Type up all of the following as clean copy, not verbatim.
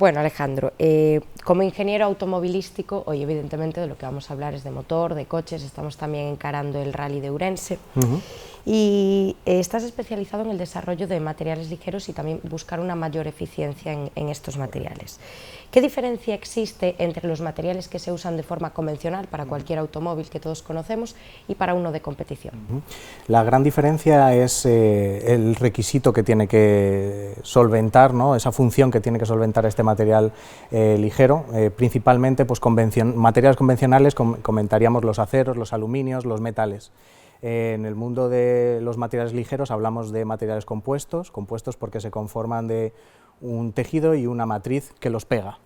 Bueno, Alejandro, como ingeniero automovilístico, hoy evidentemente de lo que vamos a hablar es de motor, de coches, estamos también encarando el Rally de Ourense y estás especializado en el desarrollo de materiales ligeros y también buscar una mayor eficiencia en estos materiales. ¿Qué diferencia existe entre los materiales que se usan de forma convencional para cualquier automóvil que todos conocemos y para uno de competición? La gran diferencia es el requisito que tiene que solventar, ¿no? Esa función que tiene que solventar este material ligero, principalmente pues, materiales convencionales, comentaríamos los aceros, los aluminios, los metales. En el mundo de los materiales ligeros hablamos de materiales compuestos porque se conforman de un tejido y una matriz que los pega.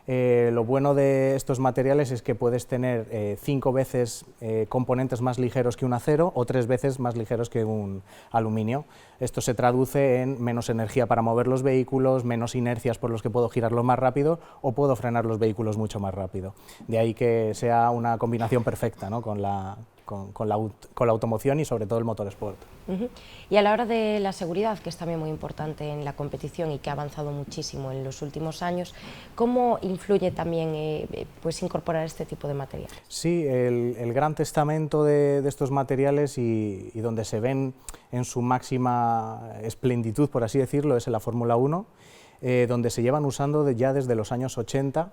Lo bueno de estos materiales es que puedes tener 5 veces componentes más ligeros que un acero o 3 veces más ligeros que un aluminio. Esto se traduce en menos energía para mover los vehículos, menos inercias por los que puedo girarlo más rápido o puedo frenar los vehículos mucho más rápido. De ahí que sea una combinación perfecta, ¿no? con la automoción y sobre todo el motorsport. Y a la hora de la seguridad, que es también muy importante en la competición y que ha avanzado muchísimo en los últimos años, ¿cómo influye también pues incorporar este tipo de materiales? Sí, el gran testamento de estos materiales y donde se ven en su máxima esplendid, por así decirlo, es en la Fórmula 1, donde se llevan usando ya desde los años 80,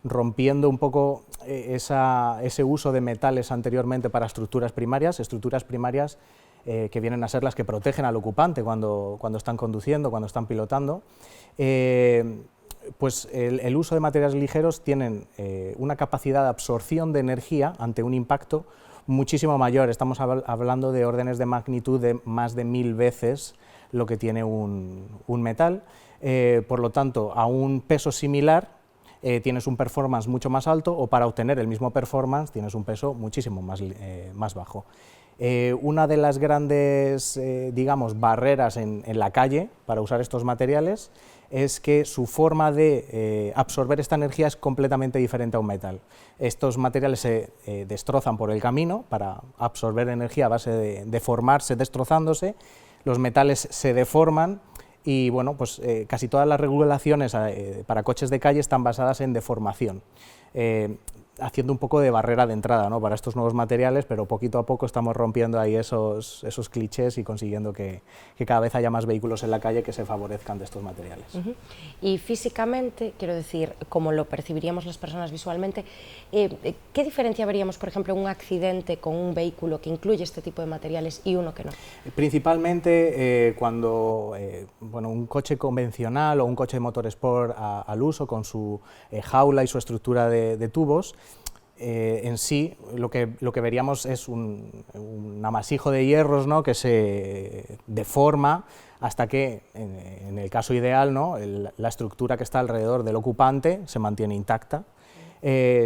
rompiendo un poco ese uso de metales anteriormente para estructuras primarias que vienen a ser las que protegen al ocupante cuando están conduciendo, cuando están pilotando. Pues el uso de materiales ligeros tienen una capacidad de absorción de energía ante un impacto muchísimo mayor. Estamos hablando de órdenes de magnitud de más de 1000 veces lo que tiene un metal. Por lo tanto, a un peso similar tienes un performance mucho más alto, o para obtener el mismo performance tienes un peso muchísimo más bajo. Una de las grandes digamos, barreras en la calle para usar estos materiales es que su forma de absorber esta energía es completamente diferente a un metal. Estos materiales se destrozan por el camino para absorber energía a base de formarse destrozándose. Los metales se deforman y bueno, pues casi todas las regulaciones para coches de calle están basadas en deformación, haciendo un poco de barrera de entrada, ¿no? Para estos nuevos materiales, pero poquito a poco estamos rompiendo ahí esos clichés y consiguiendo que cada vez haya más vehículos en la calle que se favorezcan de estos materiales. Y físicamente, quiero decir, como lo percibiríamos las personas visualmente, ¿qué diferencia veríamos, por ejemplo, en un accidente con un vehículo que incluye este tipo de materiales y uno que no? Principalmente cuando bueno, un coche convencional o un coche de motorsport al uso, con su jaula y su estructura de tubos, en sí lo que veríamos es un amasijo de hierros, ¿no? Que se deforma hasta que, en el caso ideal, ¿no? La estructura que está alrededor del ocupante se mantiene intacta.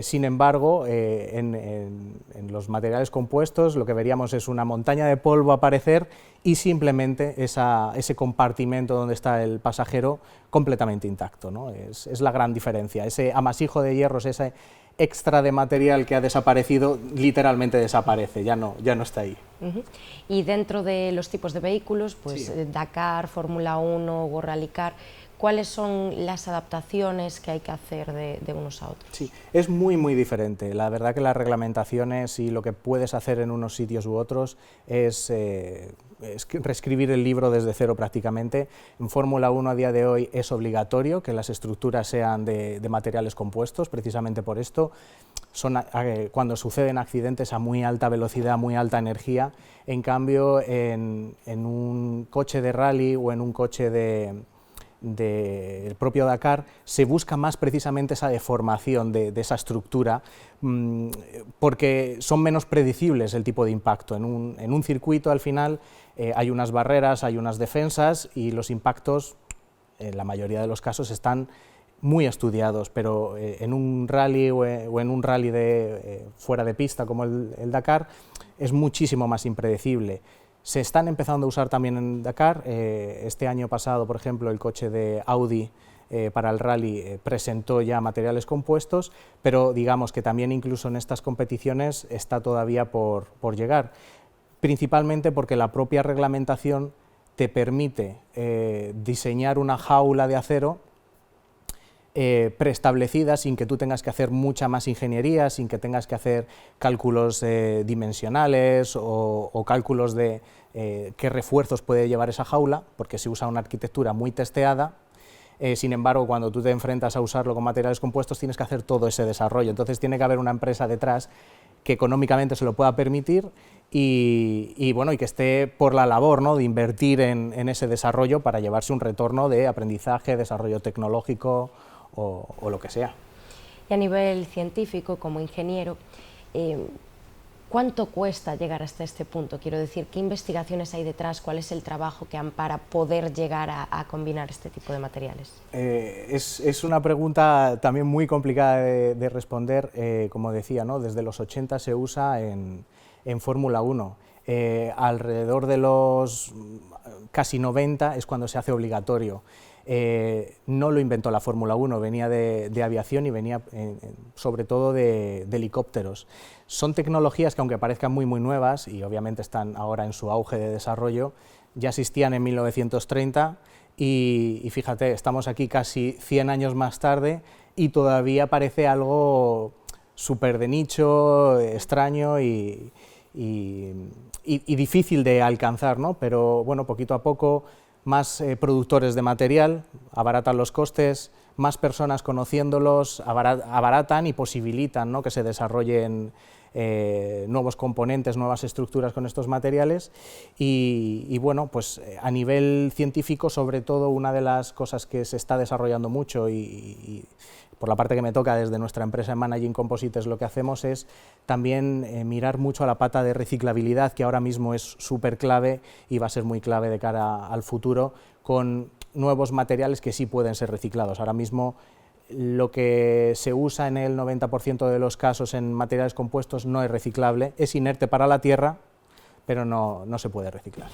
Sin embargo, en los materiales compuestos lo que veríamos es una montaña de polvo aparecer y simplemente ese compartimento donde está el pasajero completamente intacto, ¿no? Es la gran diferencia. Ese amasijo de hierros, ese extra de material que ha desaparecido, literalmente desaparece, ya no está ahí. Y dentro de los tipos de vehículos, pues sí, Dakar, Fórmula 1 o Rally Car, ¿cuáles son las adaptaciones que hay que hacer de unos a otros? Sí, es muy diferente. La verdad que las reglamentaciones y lo que puedes hacer en unos sitios u otros es reescribir el libro desde cero prácticamente. En Fórmula 1 a día de hoy es obligatorio que las estructuras sean de materiales compuestos, precisamente por esto. Cuando suceden accidentes a muy alta velocidad, muy alta energía. En cambio, en un coche de rally o en un coche del propio Dakar se busca más precisamente esa deformación de esa estructura, porque son menos predecibles el tipo de impacto. En un circuito al final hay unas barreras, hay unas defensas y los impactos en la mayoría de los casos están muy estudiados, pero en un rally o en un rally fuera de pista como el Dakar es muchísimo más impredecible. Se están empezando a usar también en Dakar. Este año pasado, por ejemplo, el coche de Audi para el rally presentó ya materiales compuestos, pero digamos que también incluso en estas competiciones está todavía por llegar, principalmente porque la propia reglamentación te permite diseñar una jaula de acero preestablecida, sin que tú tengas que hacer mucha más ingeniería, sin que tengas que hacer cálculos dimensionales o cálculos de qué refuerzos puede llevar esa jaula, porque se usa una arquitectura muy testeada. Sin embargo, cuando tú te enfrentas a usarlo con materiales compuestos, tienes que hacer todo ese desarrollo. Entonces tiene que haber una empresa detrás que económicamente se lo pueda permitir y bueno, y que esté por la labor, ¿no?, de invertir en ese desarrollo para llevarse un retorno de aprendizaje, desarrollo tecnológico o lo que sea. Y a nivel científico, como ingeniero, ¿cuánto cuesta llegar hasta este punto? Quiero decir, ¿qué investigaciones hay detrás? ¿Cuál es el trabajo que han para poder llegar a combinar este tipo de materiales? Es una pregunta también muy complicada de responder. Como decía, ¿no?, desde los 80 se usa en Fórmula 1. Alrededor de los casi 90 es cuando se hace obligatorio. No lo inventó la Fórmula 1, venía de aviación y venía sobre todo de helicópteros. Son tecnologías que, aunque parezcan muy nuevas, y obviamente están ahora en su auge de desarrollo, ya existían en 1930 y fíjate, estamos aquí casi 100 años más tarde y todavía parece algo súper de nicho, extraño y difícil de alcanzar, ¿no? Pero bueno, poquito a poco más productores de material, abaratan los costes, más personas conociéndolos, abaratan y posibilitan, ¿no?, que se desarrollen nuevos componentes, nuevas estructuras con estos materiales y bueno, pues a nivel científico, sobre todo, una de las cosas que se está desarrollando mucho y por la parte que me toca desde nuestra empresa en Managing Composites, lo que hacemos es también mirar mucho a la pata de reciclabilidad, que ahora mismo es súper clave y va a ser muy clave de cara al futuro, con nuevos materiales que sí pueden ser reciclados. Ahora mismo lo que se usa en el 90% de los casos en materiales compuestos no es reciclable, es inerte para la tierra, pero no se puede reciclar.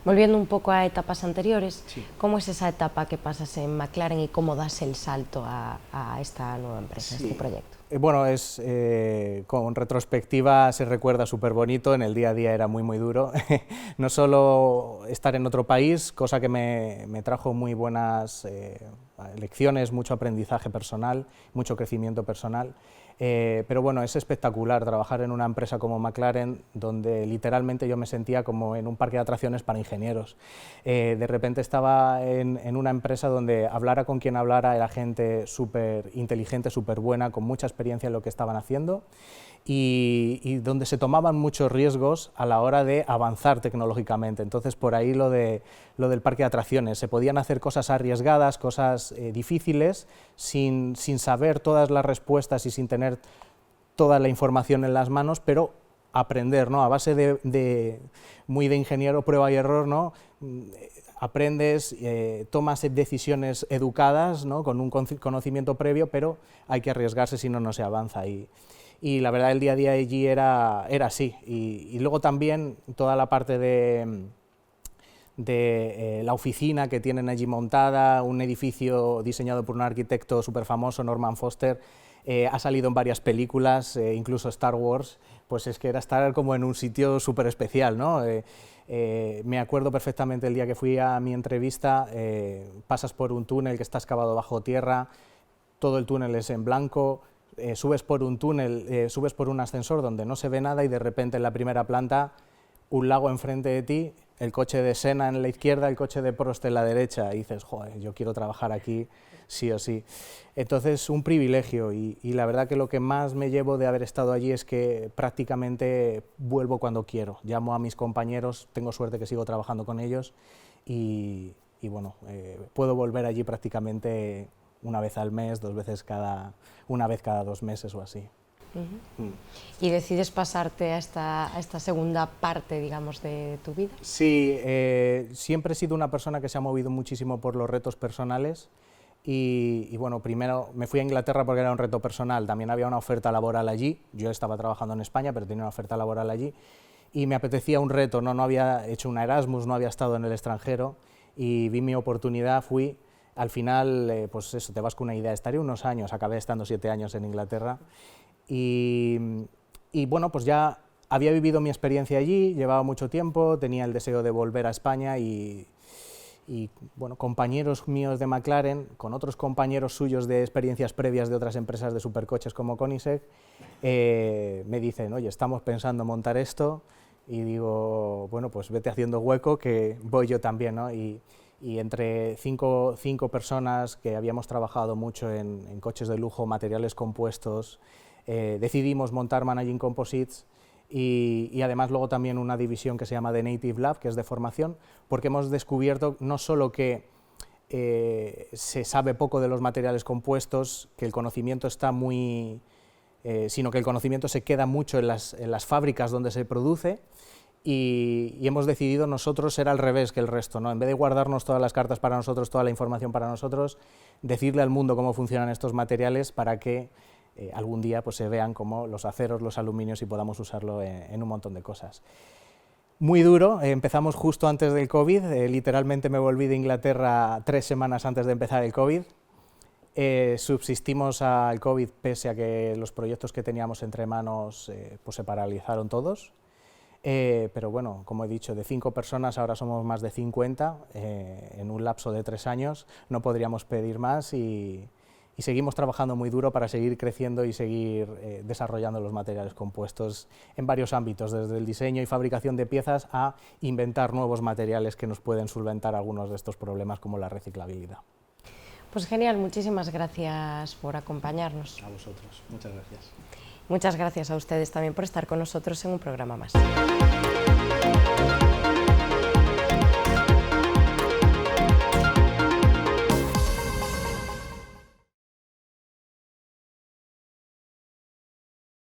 Volviendo un poco a etapas anteriores, sí. ¿Cómo es esa etapa que pasas en McLaren y cómo das el salto a esta nueva empresa, Sí. a este proyecto? Bueno, con retrospectiva se recuerda súper bonito, en el día a día era muy duro. No solo estar en otro país, cosa que me trajo muy buenas lecciones, mucho aprendizaje personal, mucho crecimiento personal, pero bueno, es espectacular trabajar en una empresa como McLaren, donde literalmente yo me sentía como en un parque de atracciones para ingenieros. De repente estaba en una empresa donde hablara con quien hablara era gente súper inteligente, súper buena, con mucha experiencia en lo que estaban haciendo y donde se tomaban muchos riesgos a la hora de avanzar tecnológicamente. Entonces, por ahí lo del parque de atracciones. Se podían hacer cosas arriesgadas, cosas difíciles, sin saber todas las respuestas y sin tener toda la información en las manos, pero aprender, ¿no?, a base muy de ingeniero, prueba y error, ¿no?, aprendes, tomas decisiones educadas, ¿no?, con un conocimiento previo, pero hay que arriesgarse, si no, no se avanza. Y la verdad, el día a día allí era así. Y luego también toda la parte de la oficina que tienen allí montada, un edificio diseñado por un arquitecto súper famoso, Norman Foster, ha salido en varias películas, incluso Star Wars, pues es que era estar como en un sitio súper especial, ¿no? Me acuerdo perfectamente el día que fui a mi entrevista, pasas por un túnel que está excavado bajo tierra, todo el túnel es en blanco, subes por un túnel, subes por un ascensor donde no se ve nada y de repente en la primera planta un lago enfrente de ti, el coche de Senna en la izquierda, el coche de Prost en la derecha, y dices, joder, yo quiero trabajar aquí sí o sí. Entonces, un privilegio, y la verdad que lo que más me llevo de haber estado allí es que prácticamente vuelvo cuando quiero. Llamo a mis compañeros, tengo suerte que sigo trabajando con ellos, y bueno, puedo volver allí prácticamente una vez al mes, una vez cada 2 meses o así. ¿Y decides pasarte a esta segunda parte, digamos, de tu vida? Sí, siempre he sido una persona que se ha movido muchísimo por los retos personales y bueno, primero me fui a Inglaterra porque era un reto personal, también había una oferta laboral allí, yo estaba trabajando en España pero tenía una oferta laboral allí y me apetecía un reto, no había hecho una Erasmus, no había estado en el extranjero y vi mi oportunidad, fui. Al final, pues eso, te vas con una idea, estaré unos años, acabé estando 7 años en Inglaterra y bueno, pues ya había vivido mi experiencia allí, llevaba mucho tiempo, tenía el deseo de volver a España y bueno, compañeros míos de McLaren, con otros compañeros suyos de experiencias previas de otras empresas de supercoches como Koenigsegg, me dicen, oye, estamos pensando montar esto, y digo, bueno, pues vete haciendo hueco que voy yo también, ¿no? Y entre cinco personas que habíamos trabajado mucho en coches de lujo, materiales compuestos, decidimos montar Managing Composites, y además luego también una división que se llama The Native Lab, que es de formación, porque hemos descubierto no solo que se sabe poco de los materiales compuestos, que el conocimiento está muy... sino que el conocimiento se queda mucho en las fábricas donde se produce, y hemos decidido nosotros ser al revés que el resto, ¿no? En vez de guardarnos todas las cartas para nosotros, toda la información para nosotros, decirle al mundo cómo funcionan estos materiales para que algún día pues, se vean como los aceros, los aluminios, y podamos usarlo en un montón de cosas. Muy duro, empezamos justo antes del COVID, literalmente me volví de Inglaterra 3 semanas antes de empezar el COVID. Subsistimos al COVID pese a que los proyectos que teníamos entre manos pues se paralizaron todos, pero bueno, como he dicho, de 5 personas ahora somos más de 50 en un lapso de 3 años, no podríamos pedir más, y seguimos trabajando muy duro para seguir creciendo y seguir desarrollando los materiales compuestos en varios ámbitos, desde el diseño y fabricación de piezas a inventar nuevos materiales que nos pueden solventar algunos de estos problemas como la reciclabilidad. Pues genial, muchísimas gracias por acompañarnos. A vosotros, muchas gracias. Muchas gracias a ustedes también por estar con nosotros en un programa más.